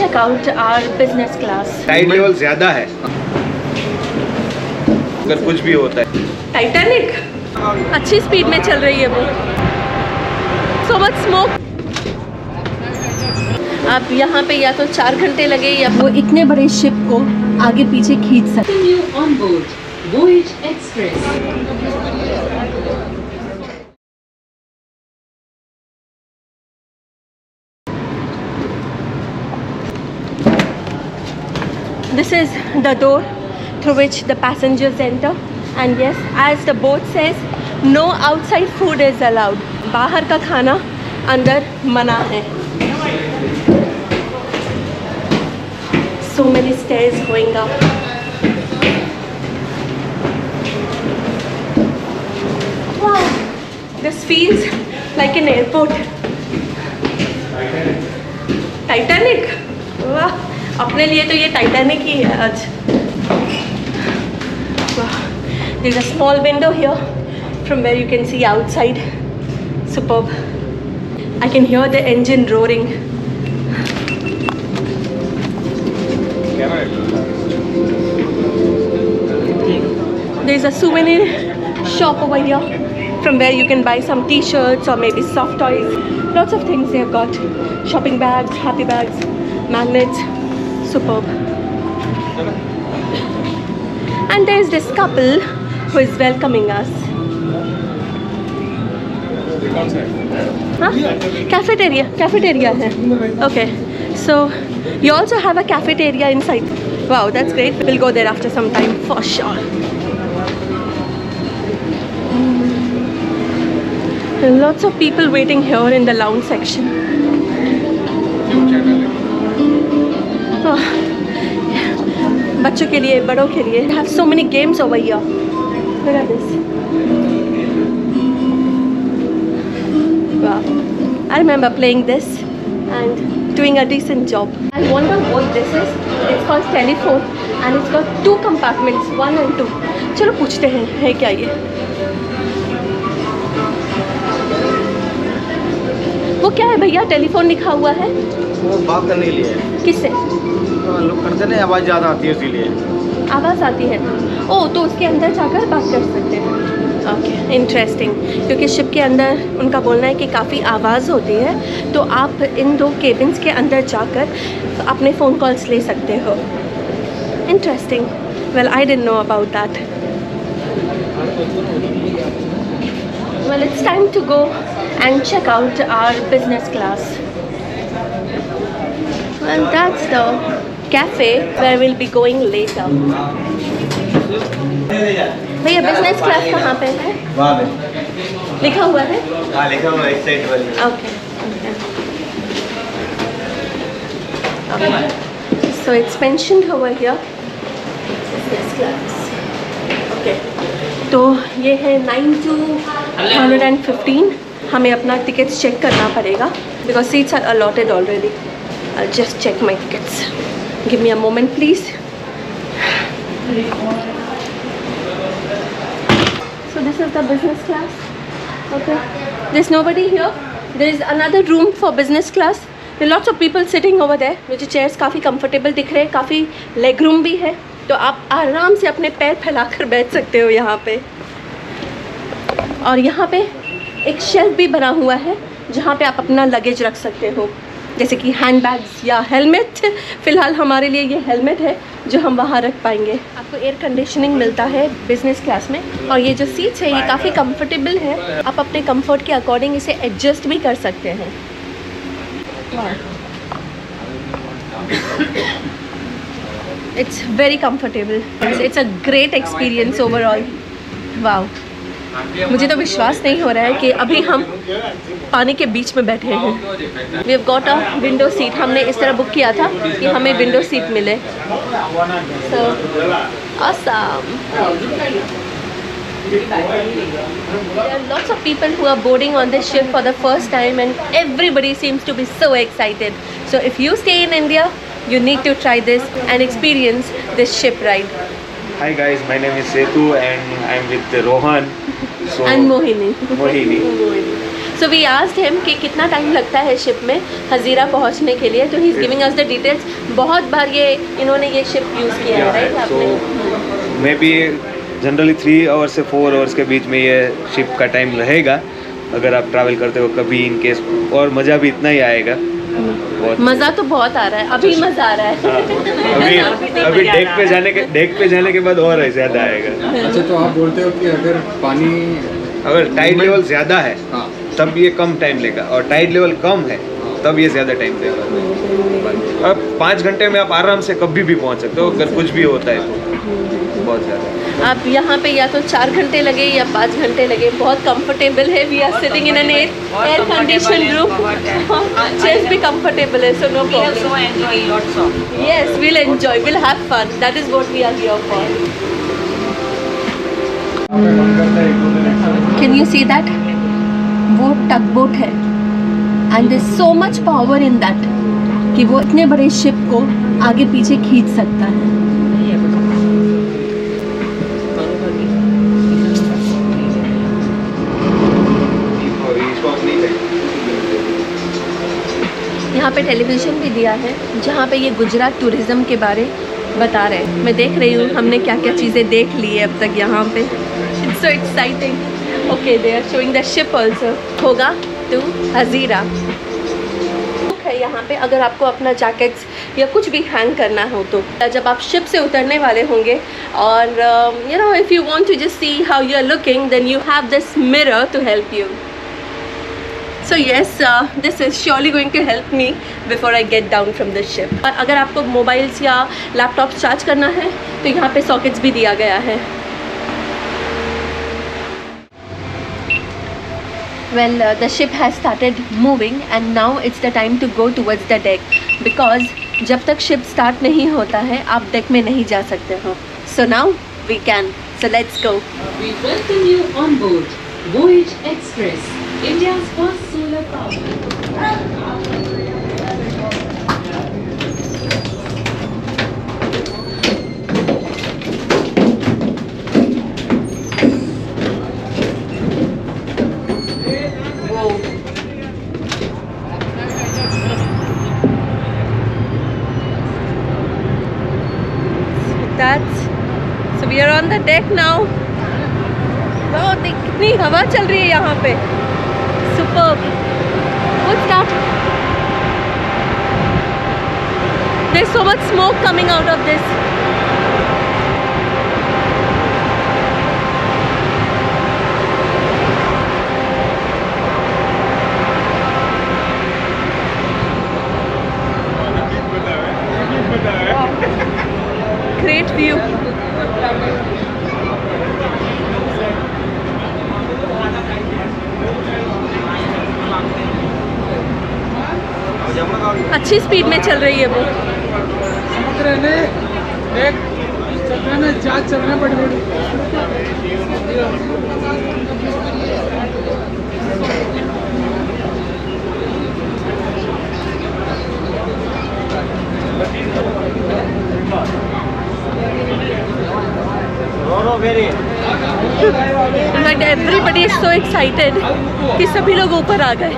check out our business class. Tide level ज्यादा है अगर कुछ भी होता है। टाइटैनिक अच्छी स्पीड में चल रही है वो। So much smoke. अब यहाँ पे या तो 4 घंटे लगे या वो इतने बड़े शिप को आगे पीछे खींच सकते। Continue on board Voyage Express. This is the door through which the passengers enter, and yes, as the boat says, no outside food is allowed. बाहर का खाना अंदर मना है। So many stairs going up. Wow, this feels like an airport. Titanic. वाह, अपने लिए तो ये टाइटैनिक ही है आज। There's a small window here from where you can see outside. Superb. I can hear the engine roaring. There's a souvenir shop over here from where you can buy some t-shirts or maybe soft toys. Lots of things they have got. Shopping bags, happy bags, magnets. Superb. And there's this couple who is welcoming us. Huh? Cafeteria hai. Okay. So you also have a cafeteria inside. Wow, that's great. We'll go there after some time for sure. Lots of people waiting here in the lounge section. Oh. बच्चों के लिए, बड़ों के लिए. They have so many games over here. Look at this. Wow. I remember playing this and doing a decent job. I wonder what this is. It's called telephone and it's got 2 compartments, 1 and 2. चलो पूछते हैं है क्या ये. वो क्या है भैया, टेलीफोन लिखा हुआ है? वो बात करने के लिए है। किससे? लोग करते ना, आवाज़ ज़्यादा आती है इसीलिए। आवाज़ आती है तो तो उसके अंदर जाकर बात कर सकते हैं। Okay, interesting. क्योंकि शिप के अंदर उनका बोलना है कि काफ़ी आवाज़ होती है, तो आप इन 2 केबिन्स के अंदर जाकर अपने फ़ोन कॉल्स ले सकते हो। Interesting. Well, I didn't know about that. Well, it's time to go and check out our business class. Well, that's the cafe where we'll be going later. भैया बिजनेस क्लास कहाँ पे है? वहाँ पे लिखा हुआ है? हाँ, लिखा हुआ है, एक साइड वाली। Okay. Okay. So it's mentioned over here. Business class. Okay. तो ये है 9 to 115. हमें अपना टिकट्स चेक करना पड़ेगा because seats are allotted already. I just check my tickets. Give me a moment please. So this is the business class. Okay, there is nobody here. There is another room for business class. There lots of people sitting over there. मुझे chairs काफ़ी comfortable दिख रहे हैं, काफ़ी leg room भी है, तो आप आराम से अपने पैर फैलाकर बैठ सकते हो यहाँ पे. और यहाँ पे एक शेल्फ भी बना हुआ है जहाँ पे आप अपना लगेज रख सकते हो, जैसे कि हैंड बैग्स या हेलमेट. फ़िलहाल हमारे लिए ये हेलमेट है जो हम वहाँ रख पाएंगे. आपको एयर कंडीशनिंग मिलता है बिज़नेस क्लास में, और ये जो सीट्स है ये काफ़ी कंफर्टेबल है. आप अपने कंफर्ट के अकॉर्डिंग इसे एडजस्ट भी कर सकते हैं. It's very comfortable. It's a great experience overall. Wow, मुझे तो विश्वास नहीं हो रहा है कि अभी हम पानी के बीच में बैठे हैं. We have got a window seat. हमने इस तरह बुक किया था कि हमें विंडो सीट मिले. So awesome. There are lots of people who are boarding on this ship for the first time and everybody seems to be so excited. So if you stay in India, you need to try this and experience this ship ride. Hi guys, my name is Setu and I'm with Rohan. So And Mohini. Mohini. So we asked him कि कितना time लगता है ship में हजीरा पहुंचने के लिए, तो he is giving us the details. बहुत बार इन्होंने ये शिप यूज़ किया है, राइट? आपने मे बी जनरली 3 आवर्स से 4 आवर्स के बीच में ये शिप का टाइम रहेगा अगर आप ट्रैवल करते हो कभी इन केस, और मज़ा भी इतना ही आएगा। मज़ा तो बहुत आ रहा है, अभी मज़ा आ रहा है। अभी डेक पे जाने के बाद और ज़्यादा आएगा। अच्छा, तो आप बोलते हो कि अगर पानी अगर टाइड लेवल ज़्यादा है हाँ तब ये कम टाइम लेगा, और टाइड लेवल कम है तब ये ज़्यादा टाइम लेगा। अब 5 घंटे में आप आराम से कभी भी पहुंच सकते हो अगर कुछ भी होता है तो। बहुत ज़्यादा आप यहाँ पे या तो 4 घंटे लगे या 5 घंटे लगे, बहुत कंफर्टेबल है। We are sitting in an air condition room, chairs भी कंफर्टेबल है, so no problem. Yes, will enjoy, will have fun, that is what we are here for. Can you see that? वो tug boat है and there is so much power in that कि वो इतने बड़े ship को आगे पीछे खींच सकता है। यहाँ पे टेलीविज़न भी दिया है जहाँ पे ये गुजरात टूरिज़्म के बारे बता रहे हैं। मैं देख रही हूँ हमने क्या क्या चीज़ें देख ली है अब तक यहाँ पे। It's so exciting. Okay, they are showing the ship also. होगा टू हजीरा है यहाँ पे। अगर आपको अपना जैकेट्स या कुछ भी हैंग करना हो तो जब आप शिप से उतरने वाले होंगे, और you know if you want to just see how you are looking, then you have this mirror to help you. So yes, this is surely going to help me before I get down from the ship. अगर आपको mobiles या laptop charge करना है तो यहाँ पे sockets भी दिया गया है। Well, the ship has started moving and now it's the time to go towards the deck because जब तक ship start नहीं होता है आप deck में नहीं जा सकते हो। So now we can. So let's go. We welcome you on board Voyage Express, India's first solar power. So we are on the deck now. Wow, कितनी हवा चल रही है यहाँ पे। Superb. What's that? There's so much smoke coming out of this. Great view. अच्छी speed में चल रही है वो। समुद्र में एक चल रहे हैं, जहाज चल रहे हैं बड़ी बड़ी। In fact, everybody is so excited कि सभी लोग ऊपर आ गए।